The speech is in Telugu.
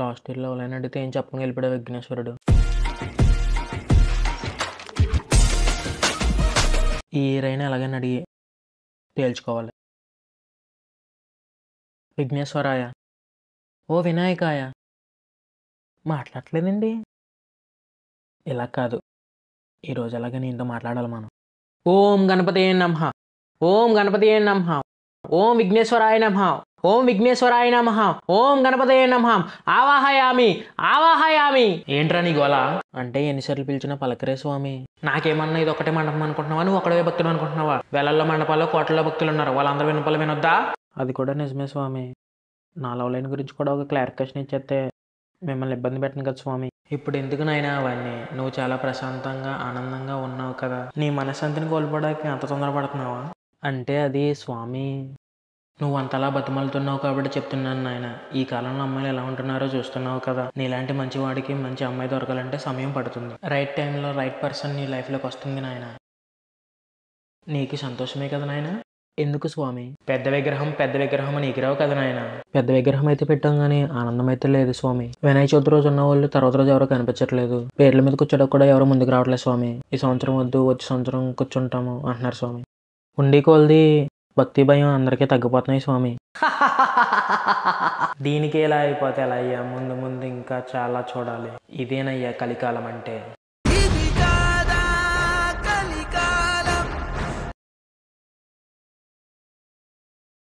లాస్ట్ ఇయర్‌లో ఎవరైనా అడిగితే ఏం చెప్పకుండా వెళ్ళిపోయాడు విఘ్నేశ్వరుడు. ఈ ఇయర్ అయినా ఎలాగైనా అడిగి తేల్చుకోవాలి. విఘ్నేశ్వరాయ, ఓ వినాయకాయ. మాట్లాడట్లేదండి. ఇలా కాదు, ఈరోజు ఎలాగైనా ఈయనతో మాట్లాడాలి మనం. ఓం గణపతయే నమః, ఓం గణపతయే నమః, ఓం విఘ్నేశ్వరాయ నమః, ఓం విఘ్నేశ్వరాయ నమః, ఓం గణపతయే నమః, ఆవాహయామి ఆవాహయామి. ఏంట్రా నీ గోల అంటే ఎన్నిసార్లు పిలిచినా పలకరే స్వామి. నాకేమన్నా ఇది ఒకటే మండపం అనుకుంటున్నావా, నువ్వు ఒకడే భక్తులు అనుకుంటున్నావా? వేలల్లో మండపాల్లో కోట్లలో భక్తులు ఉన్నారు, వాళ్ళందరూ వినపాలు వినొద్దా? అది కూడా నిజమే స్వామి. నా లవ్ లైన్ గురించి కూడా ఒక క్లారిఫికేషన్ ఇచ్చేస్తే మిమ్మల్ని ఇబ్బంది పెట్టను కదా స్వామి. ఇప్పుడు ఎందుకు నాయనా అవన్నీ? నువ్వు చాలా ప్రశాంతంగా ఆనందంగా ఉన్నావు కదా, నీ మనశ్శాంతిని కోల్పోవడానికి అంత తొందరపడుతున్నావా? అంటే అది స్వామి, నువ్వు అంతలా బతిమాలుతున్నావు కాబట్టి చెప్తున్నాను నాయన. ఈ కాలంలో అమ్మాయిలు ఎలా ఉంటున్నారో చూస్తున్నావు కదా, నీలాంటి మంచి వాడికి మంచి అమ్మాయి దొరకాలంటే సమయం పడుతుంది. రైట్ టైంలో రైట్ పర్సన్ నీ లైఫ్లోకి వస్తుంది నాయన. నీకు సంతోషమే కదా నాయన? ఎందుకు స్వామి? పెద్ద విగ్రహం అని ఎగిరావు కదా నాయన. పెద్ద విగ్రహం అయితే పెట్టాం కానీ ఆనందం అయితే లేదు స్వామి. వినాయక చవితి రోజు ఉన్న వాళ్ళు తర్వాత రోజు ఎవరో కనిపించట్లేదు. పేర్ల మీద కూర్చోడానికి కూడా ఎవరో ముందుకు రావట్లేదు స్వామి. ఈ సంవత్సరం వద్దు, వచ్చే సంవత్సరం కూర్చుంటాము అంటున్నారు స్వామి. ఉండి కొలది భక్తి భయం అందరికీ తగ్గిపోతున్నాయి స్వామి. దీనికి ఎలా అయిపోతే ఎలా అయ్యా? ముందు ముందు ఇంకా చాలా చూడాలి. ఇదేనయ్యా కలికాలం అంటే.